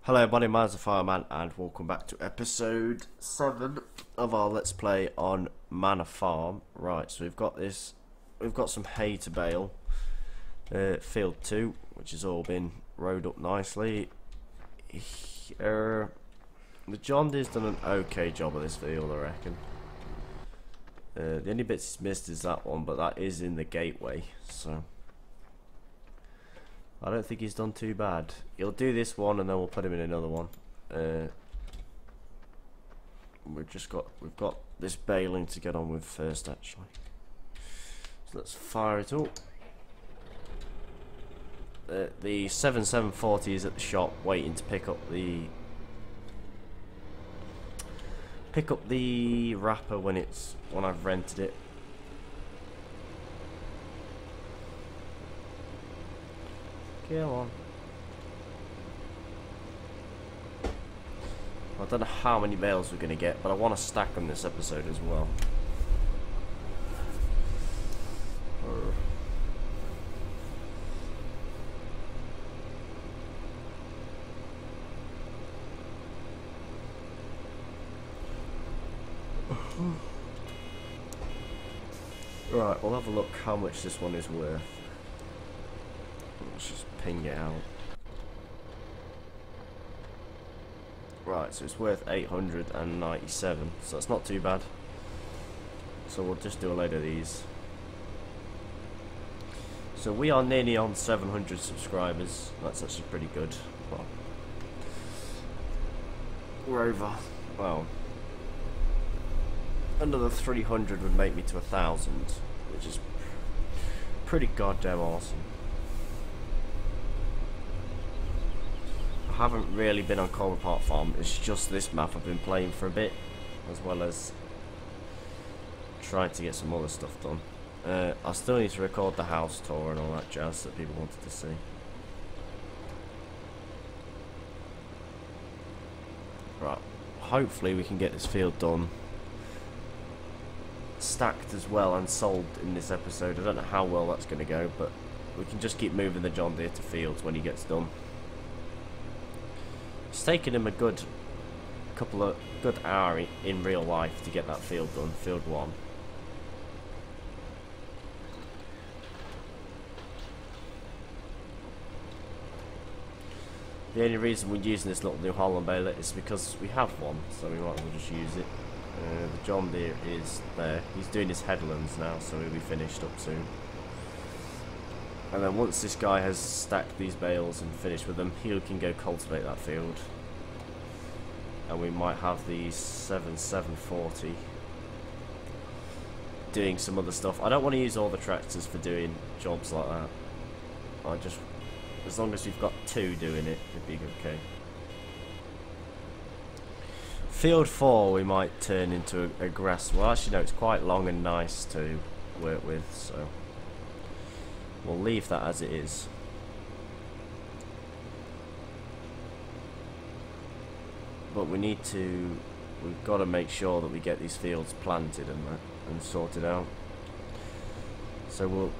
Hello everybody, mine's the Fireman and welcome back to episode 7 of our Let's Play on Manor Farm. Right, so we've got some hay to bale, field 2, which has all been rowed up nicely. The John Deere's done an okay job of this field, I reckon. The only bits he's missed is that one, but that is in the gateway, so I don't think he's done too bad. He'll do this one and then we'll put him in another one. We've got this baling to get on with first actually. So let's fire it up. The 7740 is at the shop waiting to pick up the wrapper when I've rented it. Come on. I don't know how many bales we're going to get, but I want to stack them this episode as well. Right, we'll have a look how much this one is worth. Let's just ping it out. Right, so it's worth 897, so that's not too bad. So we'll just do a load of these. So we are nearly on 700 subscribers. That's actually pretty good. Well, we're over. Well, another 300 would make me to 1,000, which is pretty goddamn awesome. I haven't really been on Culver Park Farm, it's just this map I've been playing for a bit, as well as trying to get some other stuff done. I still need to record the house tour and all that jazz that people wanted to see. Right, hopefully we can get this field done, stacked as well and sold in this episode. I don't know how well that's going to go, but we can just keep moving the John Deere to fields when he gets done. It's taken him a good hour in real life to get that field done, field 1. The only reason we're using this little New Holland baler is because we have one, so we might as well just use it. The John Deere is there. He's doing his headlands now, so he'll be finished up soon. And then once this guy has stacked these bales and finished with them, he can go cultivate that field. And we might have the 7740 doing some other stuff. I don't want to use all the tractors for doing jobs like that. As long as we've got 2 doing it, it'd be okay. Field 4 we might turn into a grass. Well, actually no, it's quite long and nice to work with, so we'll leave that as it is. But we've got to make sure that we get these fields planted and sorted out. So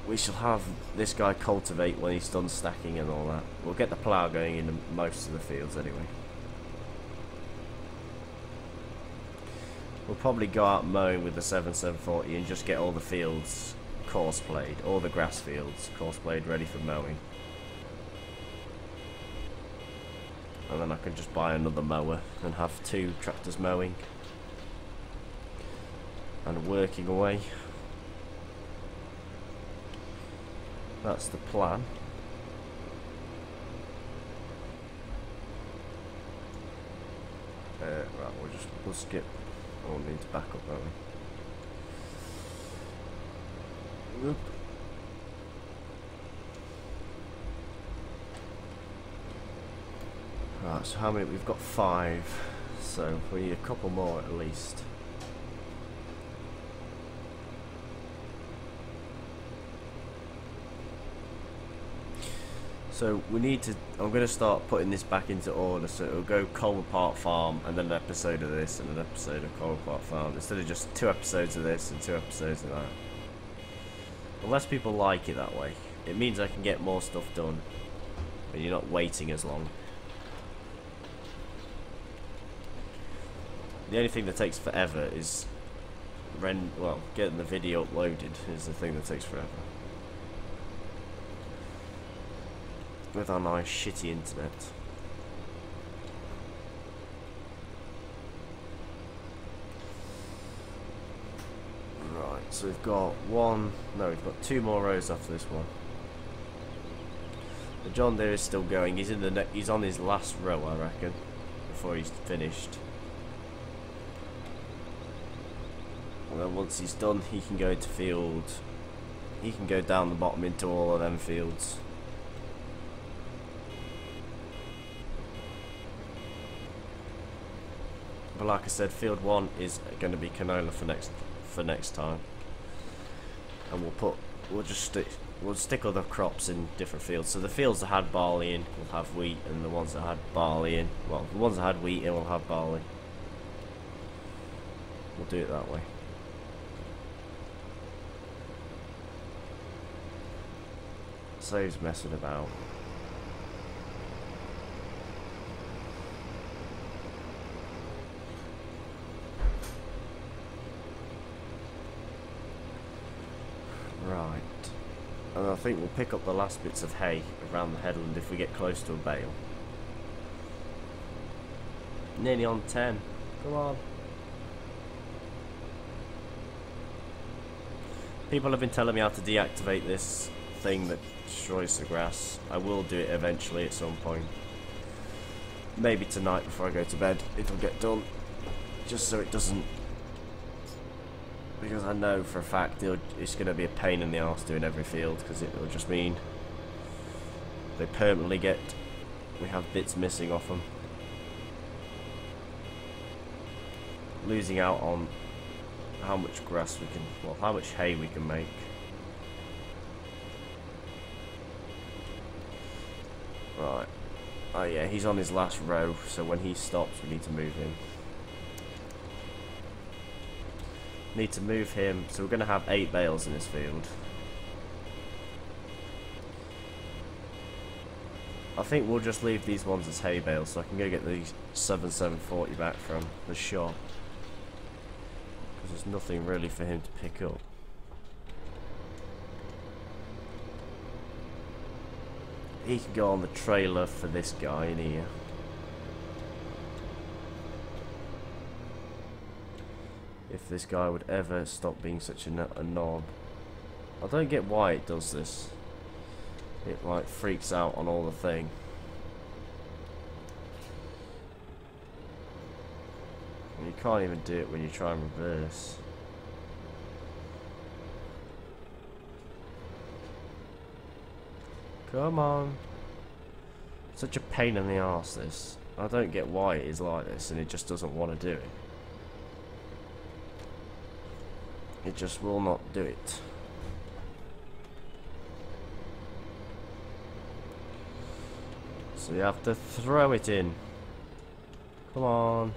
we shall have this guy cultivate when he's done stacking and all that. We'll get the plough going in most of the fields anyway. We'll probably go out mowing with the 7740 and just get all the fields course played, all the grass fields course played, ready for mowing. And then I can just buy another mower and have 2 tractors mowing and working away. That's the plan. Right, we'll skip. Oh, we need to back up, don't we? Whoop. Right, so how many? We've got 5, so we need a couple more at least. So we need to, I'm going to start putting this back into order, so it'll go Culver Park Farm and then an episode of this and an episode of Culver Park Farm, instead of just 2 episodes of this and 2 episodes of that. Unless people like it that way. It means I can get more stuff done, and you're not waiting as long. The only thing that takes forever is getting the video uploaded is the thing that takes forever. With our nice shitty internet. Right, so we've got we've got 2 more rows after this one. The John Deere is still going. He's in he's on his last row, I reckon, before he's finished. And then once he's done, he can go into field. He can go down the bottom into all of them fields. But like I said, field 1 is going to be canola for next time, and we'll stick other crops in different fields. So the fields that had barley in will have wheat, and the ones that had barley in, well, the ones that had wheat in will have barley. We'll do it that way. Saves messing about. Right, and I think we'll pick up the last bits of hay around the headland if we get close to a bale. Nearly on 10. Come on. People have been telling me how to deactivate this thing that destroys the grass. I will do it eventually at some point. Maybe tonight before I go to bed it'll get done. Just so it doesn't... Because I know for a fact it's going to be a pain in the arse doing every field, because it will just mean they permanently we have bits missing off them. Losing out on how much grass we can, well, how much hay we can make. Right. Oh yeah, he's on his last row, so when he stops we need to move him. Need to move him, so we're going to have 8 bales in this field. I think we'll just leave these ones as hay bales, so I can go get these 740 back from the shop. Because there's nothing really for him to pick up. He can go on the trailer for this guy in here. If this guy would ever stop being such a knob. I don't get why it does this. It like freaks out on all the thing. And you can't even do it when you try and reverse. Come on. Such a pain in the arse, this. I don't get why it is like this, and it just doesn't want to do it. It just will not do it. So you have to throw it in. Come on.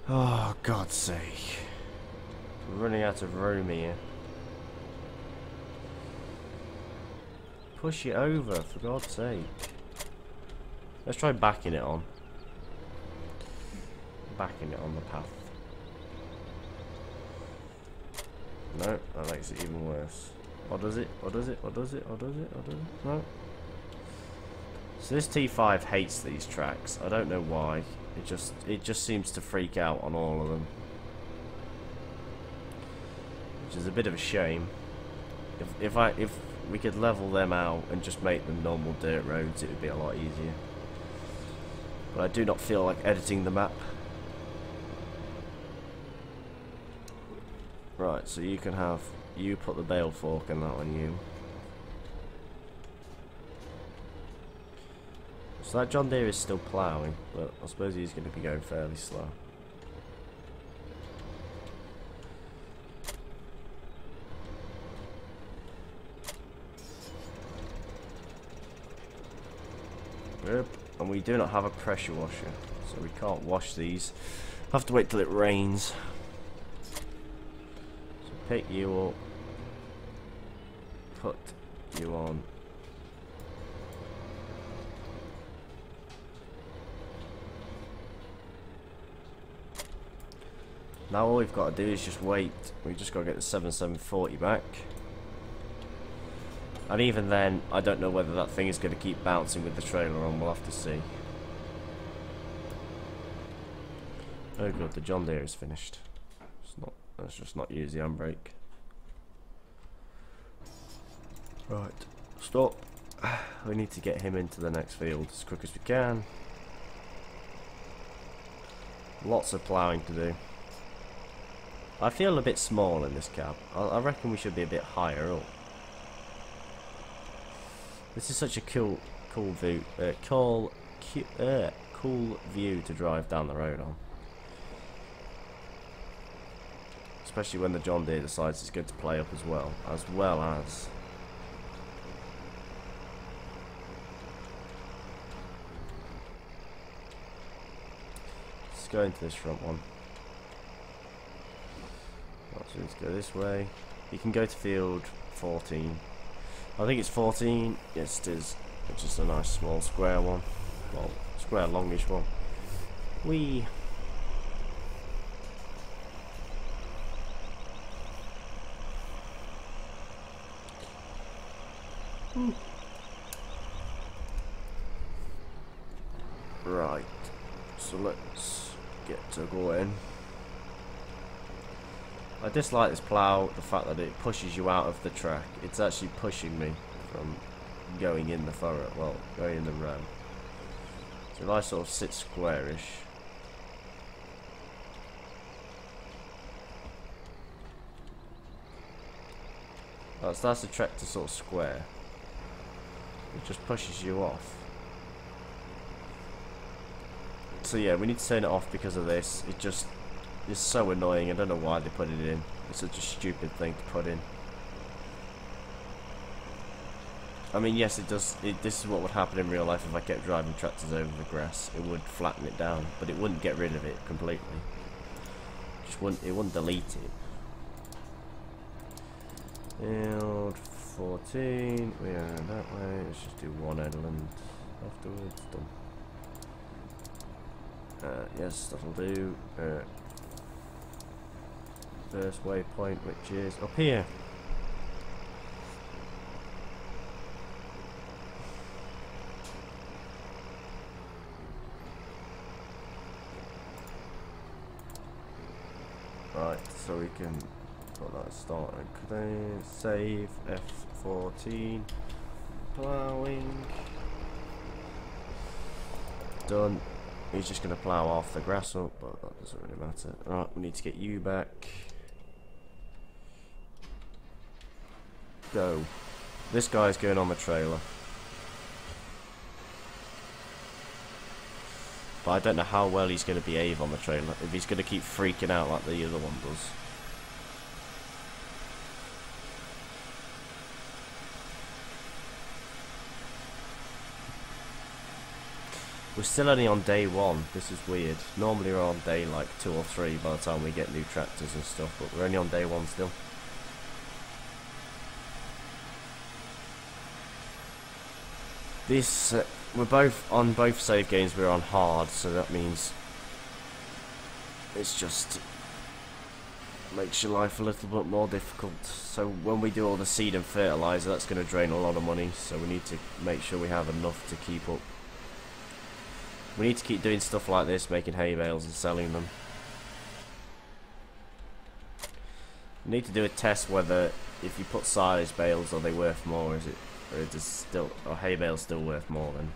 Oh, God's sake. We're running out of room here. Push it over, for God's sake. Let's try backing it on. Backing it on the path. No, that makes it even worse. Or does it? Or does it? Or does it? Or does it? Or does it? No. So this T5 hates these tracks. I don't know why. It just seems to freak out on all of them. Which is a bit of a shame. If we could level them out and just make them normal dirt roads, it would be a lot easier. But I do not feel like editing the map. Right, so you can have, you put the bale fork in that one, you. So that John Deere is still ploughing, but I suppose he's going to be going fairly slow. Yep, and we do not have a pressure washer, so we can't wash these. Have to wait till it rains. So pick you up, put you on. Now all we've got to do is just wait. We've just got to get the 7740 back. And even then, I don't know whether that thing is going to keep bouncing with the trailer on. We'll have to see. Oh good, the John Deere is finished. Let's just not use the handbrake. Right, stop. We need to get him into the next field as quick as we can. Lots of ploughing to do. I feel a bit small in this cab. I reckon we should be a bit higher up. This is such a cool view, cool view to drive down the road on. Especially when the John Deere decides it's good to play up as well as. Let's go into this front one. So let's go this way. You can go to field 14. I think it's 14. Yes, it is. Which is a nice small square one. Well, square longish one. Whee! Right, so let's get to going. I dislike this plough, the fact that it pushes you out of the track. It's actually pushing me from going in the furrow, well, going in the row. So if I sort of sit squarish, that's the tractor sort of square. It just pushes you off. So yeah, we need to turn it off because of this. It just is so annoying. I don't know why they put it in. It's such a stupid thing to put in. I mean, yes, it does. This is what would happen in real life if I kept driving tractors over the grass. It would flatten it down, but it wouldn't get rid of it completely. It wouldn't delete it. Field 14. We are that way. Let's just do one island afterwards. Done. Yes, that'll do. First waypoint, which is up here. Right, so we can put that started. Could I save F14? Plowing. Done. He's just going to plough off the grass up, but that doesn't really matter. Right, we need to get you back. Go. This guy's going on the trailer. But I don't know how well he's going to behave on the trailer. If he's going to keep freaking out like the other one does. We're still only on day 1. This is weird. Normally we're on day like 2 or 3 by the time we get new tractors and stuff, but we're only on day 1 still. This we're both on both save games. We're on hard, so that means it's just makes your life a little bit more difficult. So when we do all the seed and fertilizer, that's going to drain a lot of money. So we need to make sure we have enough to keep up. We need to keep doing stuff like this, making hay bales and selling them. We need to do a test whether if you put silage bales, are they worth more? Or hay bales still worth more then?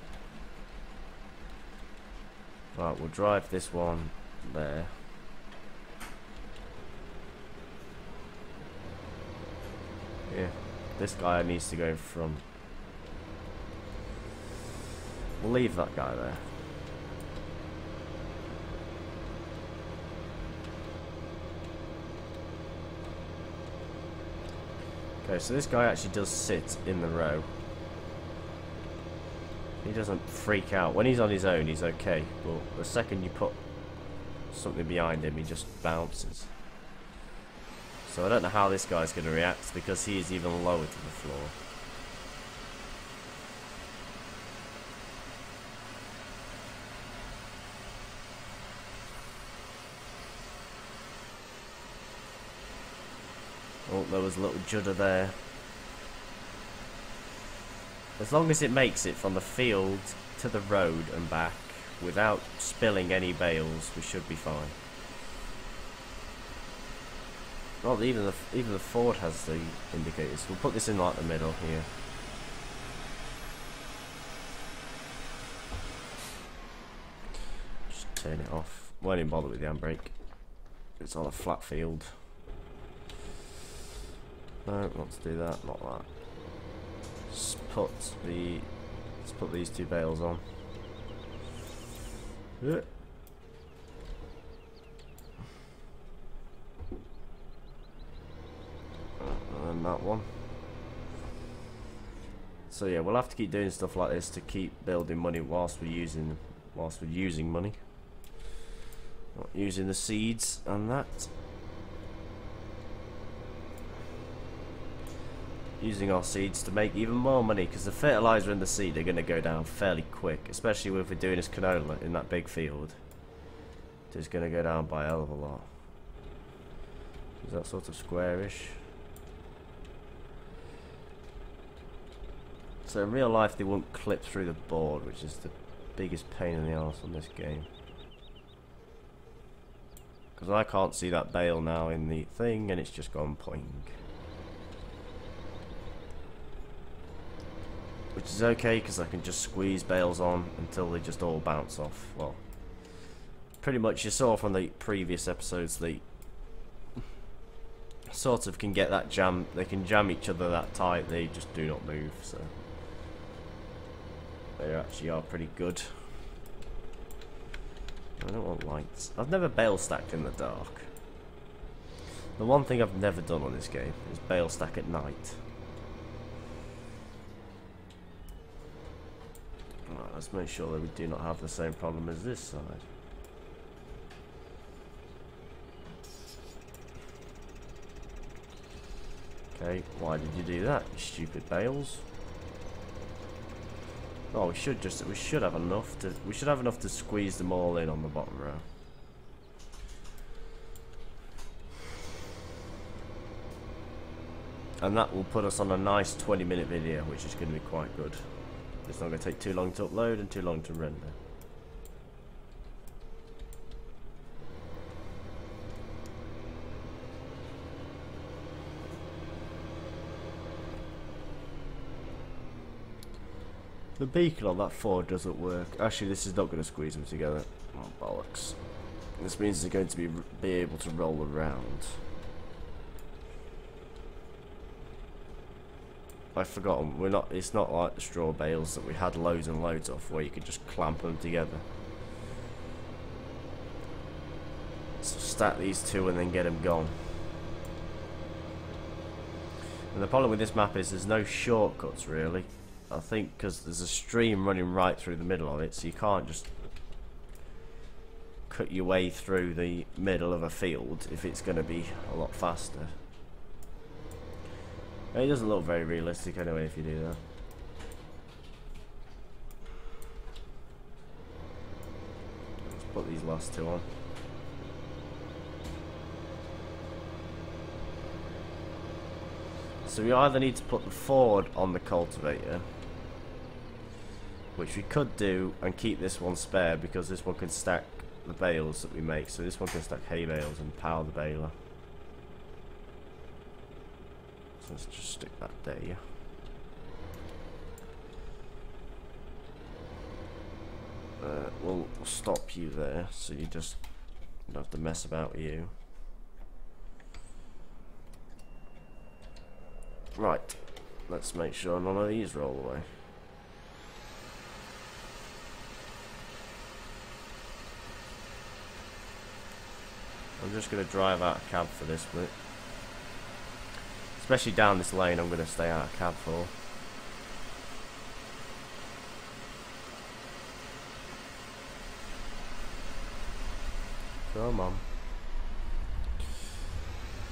Right, we'll drive this one there. Yeah, this guy needs to go in front. We'll leave that guy there. Okay, so this guy actually does sit in the row. He doesn't freak out. When he's on his own, he's okay. But the second you put something behind him, he just bounces. So I don't know how this guy's going to react because he is even lower to the floor. there was a little judder there. As long as it makes it from the field to the road and back without spilling any bales, we should be fine. Well, even the Ford has the indicators. We'll put this in like the middle here. Just turn it off. Won't even bother with the handbrake. It's on a flat field. No, not to do that. Not that. Let's put these two bales on. Yeah. And that one. So yeah, we'll have to keep doing stuff like this to keep building money whilst we're using money. Not using the seeds and that. Using our seeds to make even more money, because the fertilizer and the seed are going to go down fairly quick, especially if we're doing this canola in that big field. It's going to go down by a hell of a lot. Is that sort of squarish? So in real life they won't clip through the board, which is the biggest pain in the arse on this game. Because I can't see that bale now in the thing, and it's just gone poing. Which is okay, because I can just squeeze bales on until they just all bounce off. Well, pretty much you saw from the previous episodes, they sort of can get that jam. They can jam each other that tight, they just do not move, so they actually are pretty good. I don't want lights. I've never bale stacked in the dark. The one thing I've never done on this game is bale stack at night. Right, let's make sure that we do not have the same problem as this side. Okay, why did you do that, you stupid bales? Oh, we should have enough to squeeze them all in on the bottom row. And that will put us on a nice 20-minute video, which is going to be quite good. It's not going to take too long to upload and too long to render. The beacon on that Ford doesn't work. Actually, this is not going to squeeze them together. Oh, bollocks. This means they're going to be able to roll around. I've forgotten. It's not like the straw bales that we had loads and loads of, where you could just clamp them together. So stack these two and then get them gone. And the problem with this map is there's no shortcuts really. I think because there's a stream running right through the middle of it, so you can't just cut your way through the middle of a field if it's going to be a lot faster. It doesn't look very realistic anyway if you do that. Let's put these last two on. So we either need to put the Ford on the cultivator, which we could do, and keep this one spare because this one can stack the bales that we make. So this one can stack hay bales and power the baler. So let's just stick that there. We'll stop you there, so you just don't have to mess about with you. Right, let's make sure none of these roll away. I'm just going to drive out of cab for this bit. Especially down this lane, I'm going to stay out of cab for. Come on.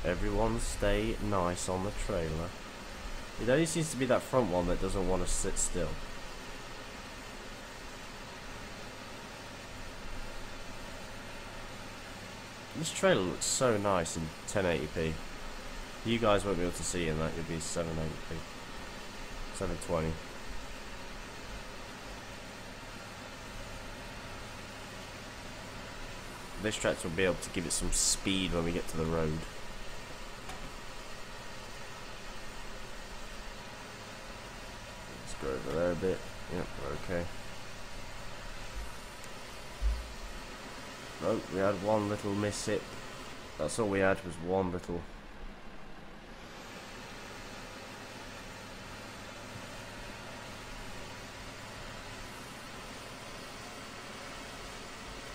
Everyone stay nice on the trailer. It only seems to be that front one that doesn't want to sit still. This trailer looks so nice in 1080p. You guys won't be able to see in that. You'll be 780, 720. This tractor will be able to give it some speed when we get to the road. Let's go over there a bit. Yep, we're okay. Oh, we had one little mishap. That's all we had, was one little.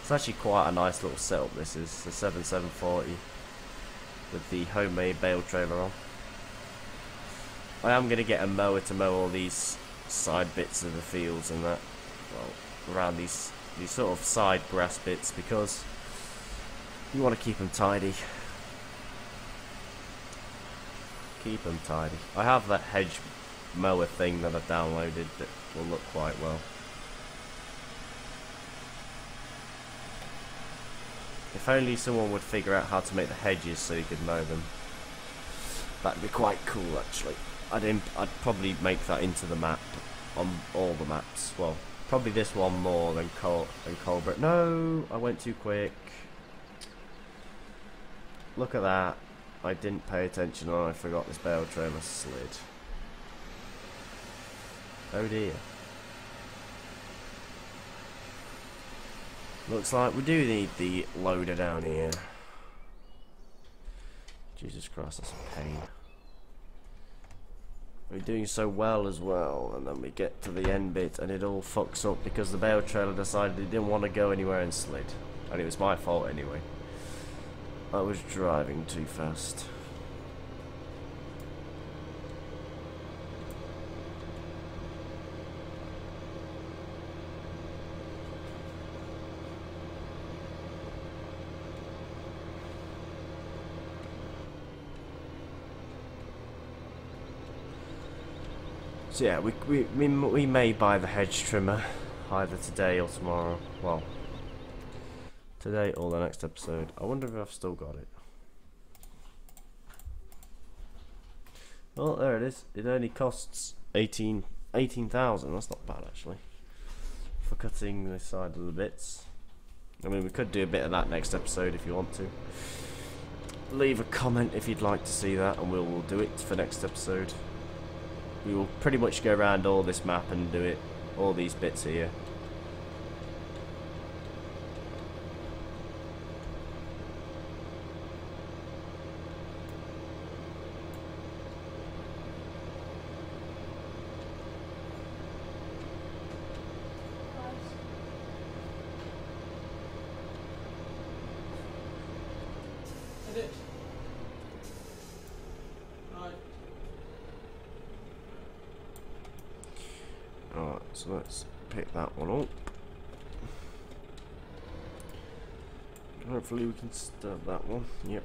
It's actually quite a nice little setup. This is the 7740 with the homemade bale trailer on. I am going to get a mower to mow all these side bits of the fields and that, well, around these sort of side grass bits, because you want to keep them tidy. Keep them tidy. I have that hedge mower thing that I've downloaded that will look quite well. If only someone would figure out how to make the hedges so you could mow them. That'd be quite cool, actually. I'd probably make that into the map on all the maps. Well, probably this one more than Colbert. No, I went too quick. Look at that. I didn't pay attention and I forgot this bale trailer slid. Oh dear. Looks like we do need the loader down here. Jesus Christ, that's a pain. We're doing so well as well, and then we get to the end bit and it all fucks up because the bale trailer decided it didn't want to go anywhere and slid. And it was my fault anyway. I was driving too fast. So yeah, we may buy the hedge trimmer either today or tomorrow. Well, today or the next episode. I wonder if I've still got it. Well, there it is. It only costs 18,000. That's not bad actually, for cutting the side of the bits. I mean, we could do a bit of that next episode if you want to. Leave a comment if you'd like to see that, and we'll do it for next episode. We will pretty much go around all this map and do it, all these bits here. Alright, so let's pick that one up. Hopefully we can stab that one. Yep.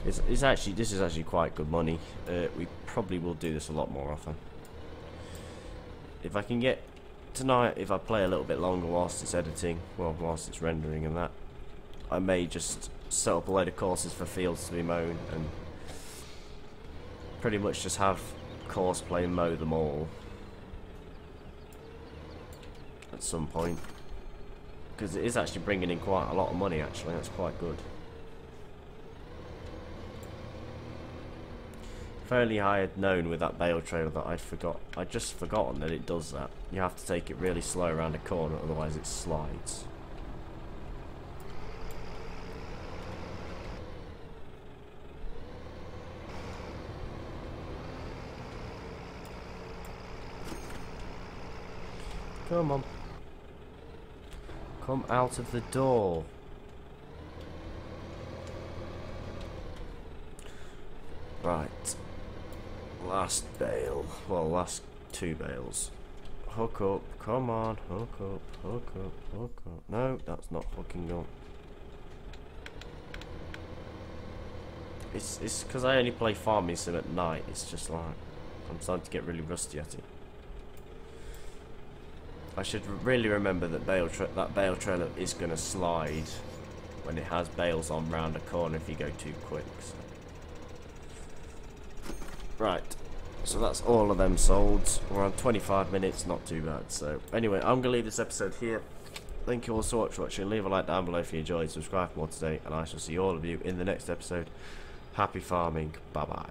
It's actually, this is actually quite good money. We probably will do this a lot more often. If I can get tonight, if I play a little bit longer whilst it's editing, well, whilst it's rendering and that, I may just set up a load of courses for fields to be mown and pretty much just have course play and mow them all at some point, because it is actually bringing in quite a lot of money actually. That's quite good. If only I had known with that bale trailer that I'd just forgotten that it does that. You have to take it really slow around a corner, otherwise it slides. Come on. Come out of the door. Right. Last bale. Well, last two bales. Hook up. Come on. Hook up. Hook up. Hook up. No, that's not hooking up. It's because I only play farming sim at night. It's just like I'm starting to get really rusty at it. I should really remember that that bale trailer is going to slide when it has bales on round a corner if you go too quick. So. Right, so that's all of them sold. We're on 25 minutes, not too bad. So anyway, I'm going to leave this episode here. Thank you all so much for watching. Leave a like down below if you enjoyed. Subscribe for more today, and I shall see all of you in the next episode. Happy farming. Bye bye.